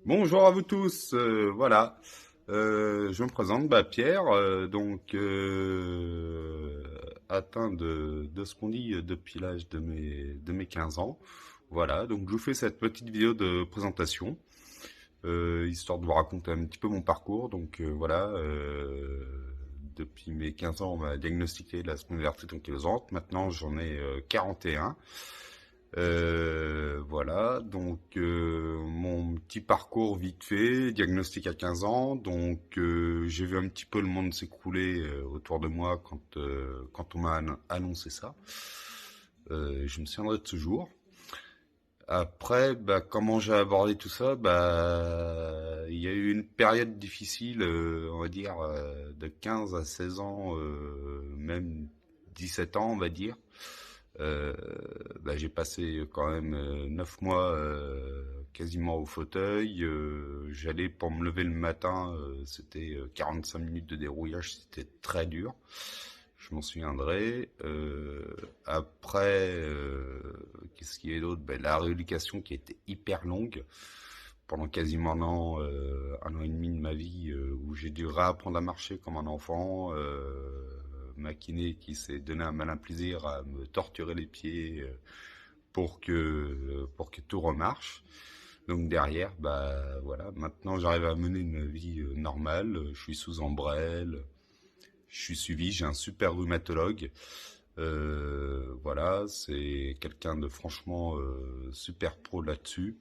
Bonjour à vous tous, voilà. Je me présente, Pierre, atteint de ce qu'on dit depuis l'âge de mes 15 ans. Voilà, donc je vous fais cette petite vidéo de présentation, histoire de vous raconter un petit peu mon parcours. Depuis mes 15 ans, on m'a diagnostiqué la spondylarthrite ankylosante. Maintenant, j'en ai 41. Voilà, mon petit parcours vite fait, diagnostic à 15 ans, j'ai vu un petit peu le monde s'écrouler autour de moi quand on m'a annoncé ça. Je me souviendrai de ce jour. Après, comment j'ai abordé tout ça? Il y a eu une période difficile, on va dire, de 15 à 16 ans, même 17 ans, on va dire. Euh, j'ai passé quand même 9 mois quasiment au fauteuil. J'allais pour me lever le matin, c'était 45 minutes de dérouillage, c'était très dur. Je m'en souviendrai. Après, qu'est-ce qu'il y a d'autre? La rééducation qui était hyper longue pendant quasiment un an et demi de ma vie, où j'ai dû réapprendre à marcher comme un enfant. Ma kiné qui s'est donné un malin plaisir à me torturer les pieds pour que tout remarche. Donc derrière, voilà, maintenant j'arrive à mener une vie normale. Je suis sous ombrelle, je suis suivi, j'ai un super rhumatologue. Voilà, c'est quelqu'un de franchement super pro là-dessus.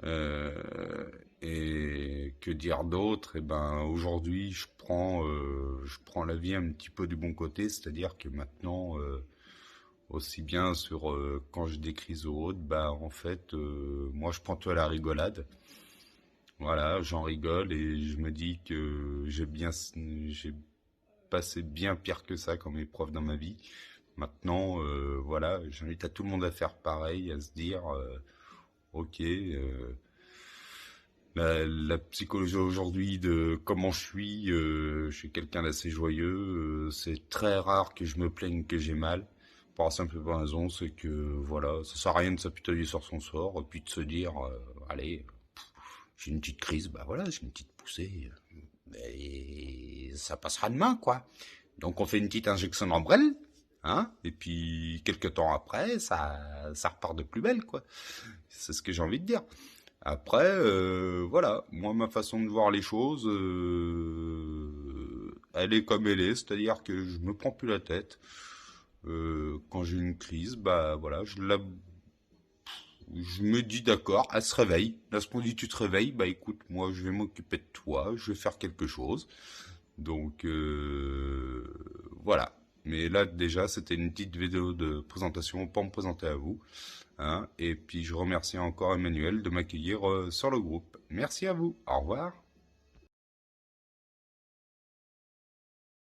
Euh, et que dire d'autre? Aujourd'hui, je prends la vie un petit peu du bon côté, c'est-à-dire que maintenant, aussi bien sur quand j'ai des crises ou autres, en fait, moi, je prends tout à la rigolade. Voilà, j'en rigole et je me dis que j'ai passé bien pire que ça comme épreuve dans ma vie. Maintenant, voilà, j'invite à tout le monde à faire pareil, à se dire, ok. La psychologie aujourd'hui de comment je suis quelqu'un d'assez joyeux. C'est très rare que je me plaigne que j'ai mal. Pour la simple bonne raison, c'est que voilà, ça sert à rien de s'apitoyer sur son sort et puis de se dire, allez, j'ai une petite crise, voilà, j'ai une petite poussée, et ça passera demain, quoi. Donc on fait une petite injection d'ombrelle, hein, et puis quelques temps après, ça repart de plus belle, quoi. C'est ce que j'ai envie de dire. Après, voilà, moi ma façon de voir les choses, elle est comme elle est, c'est-à-dire que je me prends plus la tête. Quand j'ai une crise, voilà, je me dis d'accord, elle se réveille. Là, ce qu'on dit, tu te réveilles, écoute, moi je vais m'occuper de toi, je vais faire quelque chose. Donc voilà. Mais là déjà, c'était une petite vidéo de présentation pour me présenter à vous, hein. Et puis je remercie encore Emmanuel de m'accueillir sur le groupe. Merci à vous. Au revoir.